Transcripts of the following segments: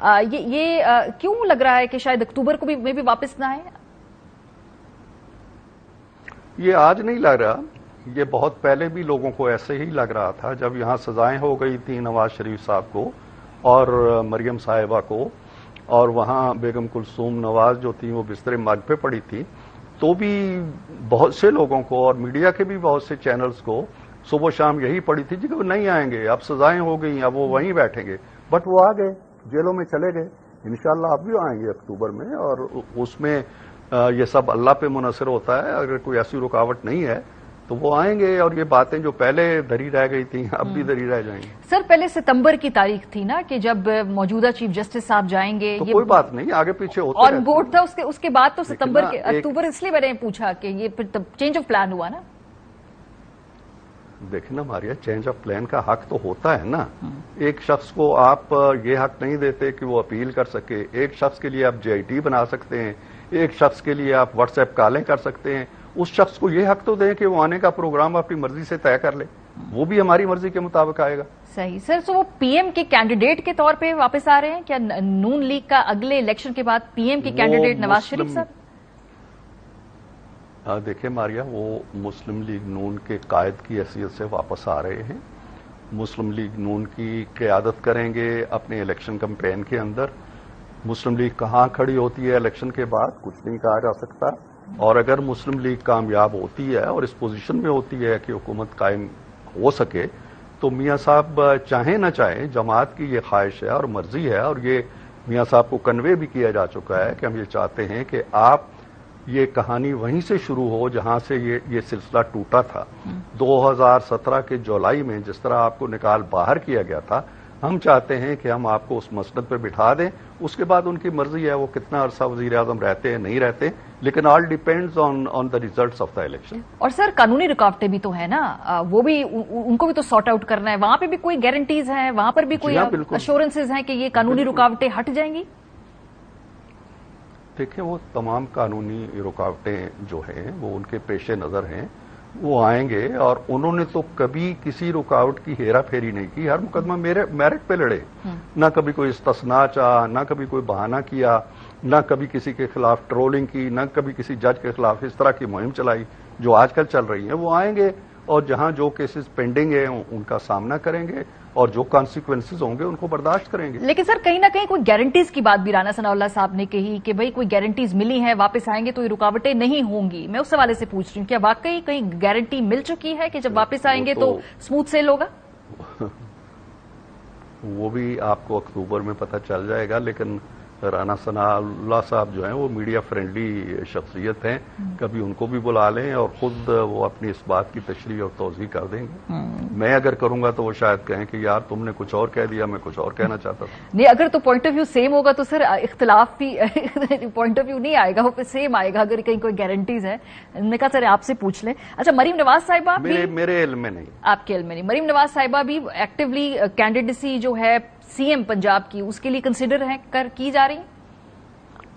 یہ کیوں لگ رہا ہے کہ شاید اکتوبر کو بھی واپس نہ آئے؟ یہ آج نہیں لگ رہا، یہ بہت پہلے بھی لوگوں کو ایسے ہی لگ رہا تھا جب یہاں سزائیں ہو گئی تھیں نواز شریف صاحب کو اور مریم صاحبہ کو، اور وہاں بیگم کلثوم نواز جو تھی وہ بستر مرگ پہ پڑی تھی، تو بھی بہت سے لوگوں کو اور میڈیا کے بھی بہت سے چینلز کو صبح شام یہی پڑی تھی کہ وہ نہیں آئیں گے، اب سزائیں ہو گئی، اب وہ وہیں بیٹھیں گے، بٹ وہ آ گئے، جیلوں میں چلے گئے۔ انشاءاللہ اب بھی آئیں گے اکتوبر میں، اور اس میں یہ سب اللہ پہ منحصر ہوتا ہے، اگر کوئی ایسی رکاوٹ نہیں ہے تو وہ آئیں گے، اور یہ باتیں جو پہلے دھری رہ گئی تھیں اب بھی دھری رہ جائیں گی۔ سر پہلے ستمبر کی تاریخ تھی نا کہ جب موجودہ چیف جسٹس صاحب جائیں گے، تو کوئی بات نہیں، آگے پیچھے ہوتے آن بورڈ تھا، اس کے بعد تو ستمبر کے اکتوبر، اس لیے میں نے پوچھا کہ یہ پھر چینج آف پلان ہوا نا۔ دیکھیں نا ماریا، چینج آف پلان کا حق تو ہوتا ہے نا، ایک شخص کو آپ یہ حق نہیں دیتے کہ وہ اپیل کر سکے، ایک شخص کے لیے آپ جے آئی ٹی بنا سکتے ہیں، ایک شخص کے لیے آپ واٹس ایپ کالیں کر سکتے ہیں، اس شخص کو یہ حق تو دیں کہ وہ آنے کا پروگرام اپنی مرضی سے طے کر لے، وہ بھی ہماری مرضی کے مطابق آئے گا۔ صحیح سر، تو وہ پی ایم کے کینڈیڈیٹ کے طور پہ واپس آ رہے ہیں کیا نون لیگ کا اگلے الیکشن کے بعد پی ایم کے کینڈیڈیٹ نواز شریف صاحب؟ دیکھیں ماریا، وہ مسلم لیگ نون کے قائد کی حیثیت سے واپس آ رہے ہیں، مسلم لیگ نون کی قیادت کریں گے اپنے الیکشن کمپین کے اندر۔ مسلم لیگ کہاں کھڑی ہوتی ہے الیکشن کے بعد کچھ نہیں کہا جا سکتا، اور اگر مسلم لیگ کامیاب ہوتی ہے اور اس پوزیشن میں ہوتی ہے کہ حکومت قائم ہو سکے، تو میاں صاحب چاہیں نہ چاہیں، جماعت کی یہ خواہش ہے اور مرضی ہے، اور یہ میاں صاحب کو کنوے بھی کیا جا چکا ہے کہ ہم یہ چاہتے ہیں کہ آپ یہ کہانی وہیں سے شروع ہو جہاں سے یہ سلسلہ ٹوٹا تھا 2017 کے جولائی میں، جس طرح آپ کو نکال باہر کیا گیا تھا۔ ہم چاہتے ہیں کہ ہم آپ کو اس مسند پہ بٹھا دیں، اس کے بعد ان کی مرضی ہے وہ کتنا عرصہ وزیر اعظم رہتے ہیں نہیں رہتے، لیکن آل depends on the results of the election. اور سر قانونی رکاوٹیں بھی تو ہیں نا، وہ بھی ان کو بھی تو سارٹ آؤٹ کرنا ہے، وہاں پہ بھی کوئی گارنٹیز ہیں، وہاں پر بھی کوئی ایشورنسز ہیں کہ یہ قانونی رکاوٹیں ہٹ جائیں گی؟ دیکھیں، وہ تمام قانونی رکاوٹیں جو ہیں وہ ان کے پیش نظر ہیں، وہ آئیں گے، اور انہوں نے تو کبھی کسی رکاوٹ کی ہیرا پھیری نہیں کی، ہر مقدمہ میرٹ پہ لڑے، نہ کبھی کوئی استثناء چاہا، نہ کبھی کوئی بہانہ کیا، نہ کبھی کسی کے خلاف ٹرولنگ کی، نہ کبھی کسی جج کے خلاف اس طرح کی مہم چلائی جو آج کل چل رہی ہیں۔ وہ آئیں گے اور جہاں جو کیسز پینڈنگ ہیں ان کا سامنا کریں گے، اور جو کانسیکوینسز ہوں گے ان کو برداشت کریں گے۔ لیکن سر کہیں نہ کہیں کوئی گارنٹیز کی بات بھی رانا ثناء اللہ صاحب نے کہی کہ بھئی کوئی گارنٹیز ملی ہیں، واپس آئیں گے تو یہ رکاوٹیں نہیں ہوں گی۔ میں اس حوالے سے پوچھ رہی ہوں، کیا واقعی کہیں گارنٹی مل چکی ہے کہ جب واپس آئیں گے تو اسموتھ سیل ہوگا؟ وہ بھی آپ کو اکتوبر میں پتہ چل جائے گا، لیکن رانا ثناء اللہ صاحب جو ہیں وہ میڈیا فرینڈلی شخصیت ہیں، کبھی ان کو بھی بلا لیں اور خود وہ اپنی اس بات کی تشریح اور توضیح کر دیں گے۔ میں اگر کروں گا تو وہ شاید کہیں کہ یار تم نے کچھ اور کہہ دیا، میں کچھ اور کہنا چاہتا تھا۔ نہیں، اگر تو پوائنٹ آف ویو سیم ہوگا تو سر اختلاف بھی پوائنٹ آف ویو نہیں آئے گا، وہ سیم آئے گا اگر کہیں کوئی گارنٹیز ہے۔ میں کہا سر آپ سے پوچھ لیں۔ اچھا، مریم نواز صاحبہ میرے علم میں نہیں، آپ کے علم میں نہیں، مریم نواز صاحبہ بھی ایکٹیولی کینڈیڈیسی جو ہے سی ایم پنجاب کی اس کے لیے کنسیڈر ہے کی جا رہی؟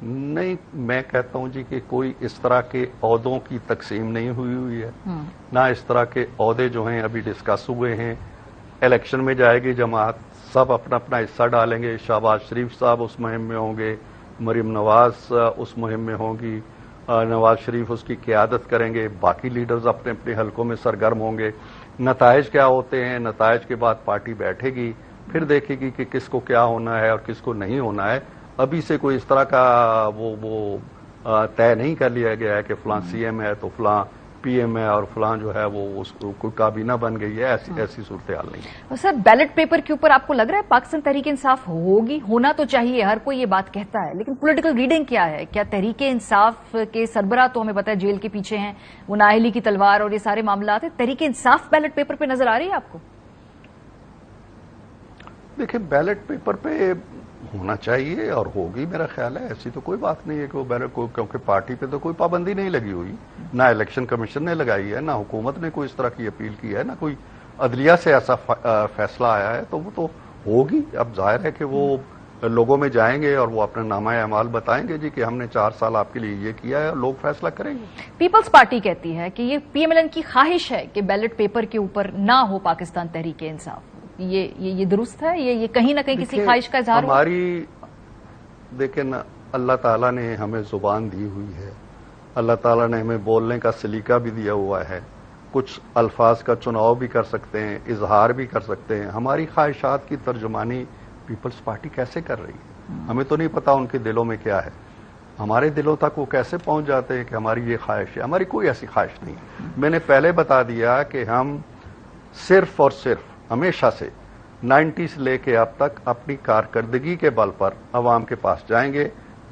نہیں، میں کہتا ہوں جی کہ کوئی اس طرح کے عہدوں کی تقسیم نہیں ہوئی ہے، نہ اس طرح کے عہدے جو ہیں ابھی ڈسکس ہوئے ہیں۔ الیکشن میں جائے گی جماعت، سب اپنا اپنا حصہ ڈالیں گے، شہباز شریف صاحب اس مہم میں ہوں گے، مریم نواز اس مہم میں ہوں گی، نواز شریف اس کی قیادت کریں گے، باقی لیڈرز اپنے اپنے حلقوں میں سرگرم ہوں گے۔ نتائج کیا ہوتے ہیں، نتائج کے بعد پارٹی بیٹھے گی، پھر دیکھے گی کہ کس کو کیا ہونا ہے اور کس کو نہیں ہونا ہے۔ ابھی سے کوئی اس طرح کا وہ طے نہیں کر لیا گیا ہے کہ فلاں سی ایم ہے تو فلاں پی ایم ہے اور فلاں جو ہے وہ کوئی کابینہ بن گئی ہے، ایسی صورتحال نہیں ہے۔ سر بیلٹ پیپر کے اوپر آپ کو لگ رہا ہے پاکستان تحریک انصاف ہوگی؟ ہونا تو چاہیے، ہر کوئی یہ بات کہتا ہے، لیکن پولیٹیکل ریڈنگ کیا ہے؟ کیا تحریک انصاف کے سربراہ تو ہمیں پتہ ہے جیل کے پیچھے ہیں، وہ نااہلی کی تلوار اور یہ سارے معاملات ہیں، تحریک انصاف بیلٹ پیپر پہ نظر آ رہی ہے آپ کو؟ دیکھیں، بیلٹ پیپر پہ ہونا چاہیے اور ہوگی، میرا خیال ہے، ایسی تو کوئی بات نہیں ہے کہ وہ بیلٹ کو، کیونکہ پارٹی پہ تو کوئی پابندی نہیں لگی ہوئی، نہ الیکشن کمیشن نے لگائی ہے، نہ حکومت نے کوئی اس طرح کی اپیل کی ہے، نہ کوئی عدلیہ سے ایسا فیصلہ آیا ہے، تو وہ تو ہوگی۔ اب ظاہر ہے کہ وہ لوگوں میں جائیں گے اور وہ اپنا نامہ اعمال بتائیں گے جی کہ ہم نے 4 سال آپ کے لیے یہ کیا ہے، اور لوگ فیصلہ کریں گے۔ پیپلز پارٹی کہتی ہے کہ یہ پی ایم ایل این کی خواہش ہے کہ بیلٹ پیپر کے اوپر نہ ہو پاکستان تحریک انصاف، یہ درست ہے؟ یہ کہیں نہ کہیں کسی خواہش کا اظہار ہو؟ لیکن اللہ تعالیٰ نے ہمیں زبان دی ہوئی ہے، اللہ تعالیٰ نے ہمیں بولنے کا سلیقہ بھی دیا ہوا ہے، کچھ الفاظ کا چناؤ بھی کر سکتے ہیں، اظہار بھی کر سکتے ہیں۔ ہماری خواہشات کی ترجمانی پیپلز پارٹی کیسے کر رہی ہے؟ ہمیں تو نہیں پتا ان کے دلوں میں کیا ہے، ہمارے دلوں تک وہ کیسے پہنچ جاتے ہیں کہ ہماری یہ خواہش ہے۔ ہماری کوئی ایسی خواہش نہیں ہے۔ میں نے پہلے بتا دیا کہ ہم صرف اور صرف ہمیشہ سے 90 سے لے کے اب تک اپنی کارکردگی کے بل پر عوام کے پاس جائیں گے،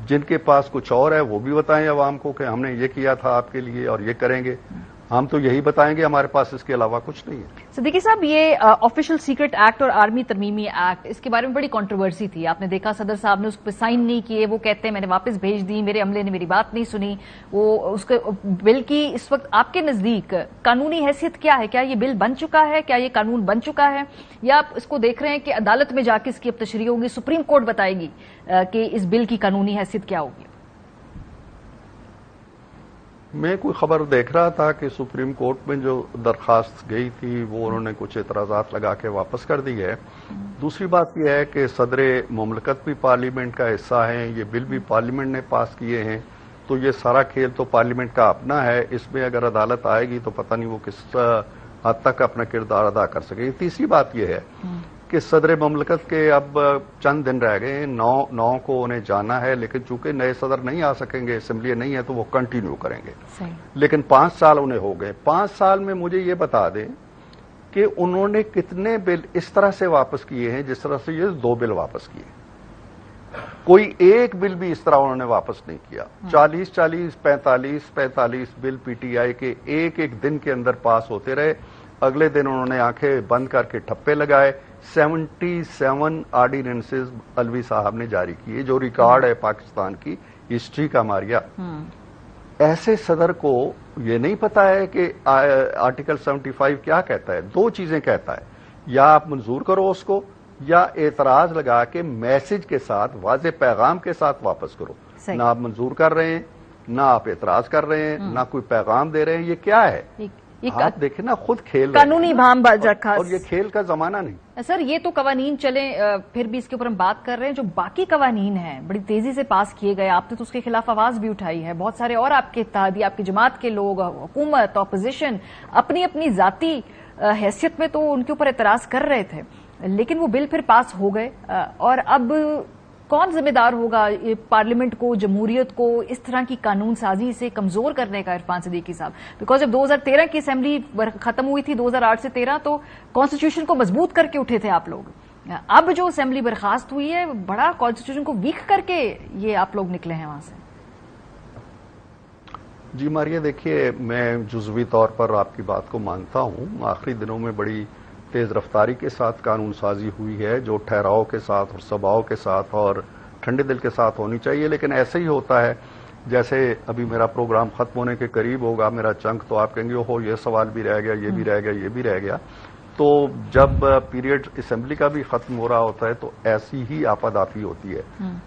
جن کے پاس کچھ اور ہے وہ بھی بتائیں عوام کو کہ ہم نے یہ کیا تھا آپ کے لیے اور یہ کریں گے، ہم تو یہی بتائیں گے، ہمارے پاس اس کے علاوہ کچھ نہیں ہے۔ صدیقی صاحب، یہ آفیشل سیکرٹ ایکٹ اور آرمی ترمیمی ایکٹ، اس کے بارے میں بڑی کنٹروورسی تھی، آپ نے دیکھا صدر صاحب نے اس پہ سائن نہیں کیے، وہ کہتے ہیں میں نے واپس بھیج دی، میرے عملے نے میری بات نہیں سنی۔ وہ اس کے بل کی اس وقت آپ کے نزدیک قانونی حیثیت کیا ہے؟ کیا یہ بل بن چکا ہے؟ کیا یہ قانون بن چکا ہے؟ یا آپ اس کو دیکھ رہے ہیں کہ عدالت میں جا کے اس کی اب تشریح ہوگی، سپریم کورٹ بتائے گی کہ اس بل کی قانونی حیثیت کیا ہوگی؟ میں کوئی خبر دیکھ رہا تھا کہ سپریم کورٹ میں جو درخواست گئی تھی وہ انہوں نے کچھ اعتراضات لگا کے واپس کر دی ہے۔ دوسری بات یہ ہے کہ صدر مملکت بھی پارلیمنٹ کا حصہ ہیں، یہ بل بھی پارلیمنٹ نے پاس کیے ہیں، تو یہ سارا کھیل تو پارلیمنٹ کا اپنا ہے۔ اس میں اگر عدالت آئے گی تو پتہ نہیں وہ کس حد تک اپنا کردار ادا کر سکے گی۔ تیسری بات یہ ہے کہ صدر مملکت کے اب چند دن رہ گئے ہیں، 9 کو انہیں جانا ہے، لیکن چونکہ نئے صدر نہیں آ سکیں گے، اسمبلی نہیں ہے، تو وہ کنٹینیو کریں گے۔ لیکن 5 سال انہیں ہو گئے۔ 5 سال میں مجھے یہ بتا دیں کہ انہوں نے کتنے بل اس طرح سے واپس کیے ہیں جس طرح سے یہ 2 بل واپس کیے۔ کوئی ایک بل بھی اس طرح انہوں نے واپس نہیں کیا۔ 40 45 بل پی ٹی آئی کے ایک دن کے اندر پاس ہوتے رہے، اگلے دن انہوں نے آنکھیں بند کر کے ٹھپے لگائے۔ 77 آرڈیننسز الوی صاحب نے جاری کیے، جو ریکارڈ ہے پاکستان کی ہسٹری کا ماریا۔ ایسے صدر کو یہ نہیں پتا ہے کہ آرٹیکل 75 کیا کہتا ہے؟ 2 چیزیں کہتا ہے، یا آپ منظور کرو اس کو، یا اعتراض لگا کے میسج کے ساتھ، واضح پیغام کے ساتھ واپس کرو۔ نہ آپ منظور کر رہے ہیں، نہ آپ اعتراض کر رہے ہیں، نہ کوئی پیغام دے رہے ہیں، یہ کیا ہے؟ آپ دیکھیں نا، خود کھیل قانونی بھام رکھا، اور یہ کھیل کا زمانہ نہیں۔ سر یہ تو قوانین چلیں، پھر بھی اس کے اوپر ہم بات کر رہے ہیں، جو باقی قوانین ہیں بڑی تیزی سے پاس کیے گئے، آپ نے تو اس کے خلاف آواز بھی اٹھائی ہے، بہت سارے اور آپ کے اتحادی، آپ کی جماعت کے لوگ، حکومت، اپوزیشن اپنی اپنی ذاتی حیثیت میں تو ان کے اوپر اعتراض کر رہے تھے، لیکن وہ بل پھر پاس ہو گئے۔ اور اب کون ذمہ دار ہوگا پارلیمنٹ کو، جمہوریت کو اس طرح کی قانون سازی سے کمزور کرنے کا، عرفان صدیقی صاحب؟ بیکاز جب 2013 کی اسمبلی ختم ہوئی تھی، 2008 سے 13، تو کانسٹیٹیوشن کو مضبوط کر کے اٹھے تھے آپ لوگ۔ اب جو اسمبلی برخاست ہوئی ہے، بڑا کانسٹیٹیوشن کو ویک کر کے یہ آپ لوگ نکلے ہیں وہاں سے۔ جی ماریہ، دیکھیے، میں جزوی طور پر آپ کی بات کو مانتا ہوں۔ آخری دنوں میں بڑی تیز رفتاری کے ساتھ قانون سازی ہوئی ہے، جو ٹھہراؤ کے ساتھ اور سباؤ کے ساتھ اور ٹھنڈے دل کے ساتھ ہونی چاہیے، لیکن ایسے ہی ہوتا ہے جیسے ابھی میرا پروگرام ختم ہونے کے قریب ہوگا، میرا چنک، تو آپ کہیں گے اوہو یہ سوال بھی رہ گیا، یہ بھی رہ گیا، یہ بھی رہ گیا۔ تو جب پیریڈ اسمبلی کا بھی ختم ہو رہا ہوتا ہے تو ایسی ہی آپادافی ہوتی ہے۔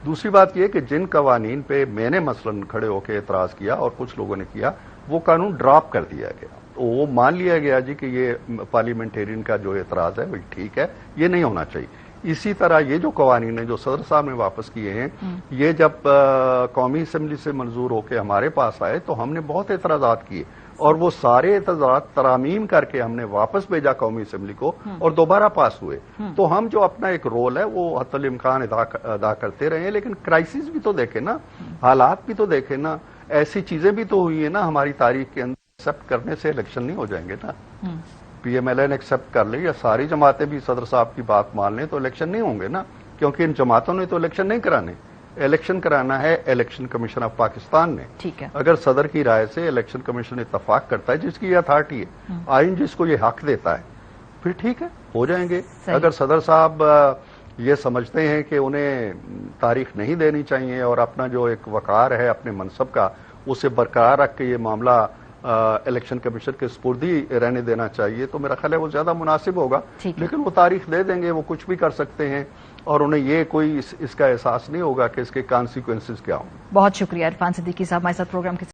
دوسری بات یہ کہ جن قوانین پہ میں نے مثلاً کھڑے ہو کے اعتراض کیا اور کچھ لوگوں نے کیا، وہ قانون ڈراپ کر دیا گیا، وہ مان لیا گیا جی کہ یہ پارلیمنٹیرین کا جو اعتراض ہے وہ ٹھیک ہے، یہ نہیں ہونا چاہیے۔ اسی طرح یہ جو قوانین ہیں جو صدر صاحب نے واپس کیے ہیں، یہ جب قومی اسمبلی سے منظور ہو کے ہمارے پاس آئے تو ہم نے بہت اعتراضات کیے، اور وہ سارے اعتراضات ترامیم کر کے ہم نے واپس بھیجا قومی اسمبلی کو، اور دوبارہ پاس ہوئے۔ تو ہم جو اپنا ایک رول ہے وہ حتی الامکان ادا کرتے رہے ہیں، لیکن کرائسس بھی تو دیکھیں نا، حالات بھی تو دیکھیں نا، ایسی چیزیں بھی تو ہوئی ہیں نا ہماری تاریخ کے اندر۔ ایکسپٹ کرنے سے الیکشن نہیں ہو جائیں گے نا۔ P M L N accept کر لے یا ساری جماعتیں بھی صدر صاحب کی بات مان لیں تو الیکشن نہیں ہوں گے نا، کیونکہ ان جماعتوں نے تو الیکشن نہیں کرانے، الیکشن کرانا ہے الیکشن کمیشن آف پاکستان نے۔ ٹھیک ہے، اگر صدر کی رائے سے الیکشن کمیشن اتفاق کرتا ہے، جس کی یہ اتھارٹی ہے، آئین جس کو یہ حق دیتا ہے، پھر ٹھیک ہے، ہو جائیں گے۔ اگر صدر صاحب یہ سمجھتے ہیں کہ انہیں تاریخ نہیں دینی چاہیے اور اپنا جو ایک وقار ہے اپنے منصب کا، اسے برقرار رکھ کے یہ معاملہ الیکشن کمیشن کے سپردی رہنے دینا چاہیے، تو میرا خیال ہے وہ زیادہ مناسب ہوگا۔ لیکن وہ تاریخ دے دیں گے، وہ کچھ بھی کر سکتے ہیں، اور انہیں یہ کوئی اس کا احساس نہیں ہوگا کہ اس کے کانسیکوینسز کیا ہوں۔ بہت شکریہ عرفان صدیقی صاحب ہمارے ساتھ پروگرام کے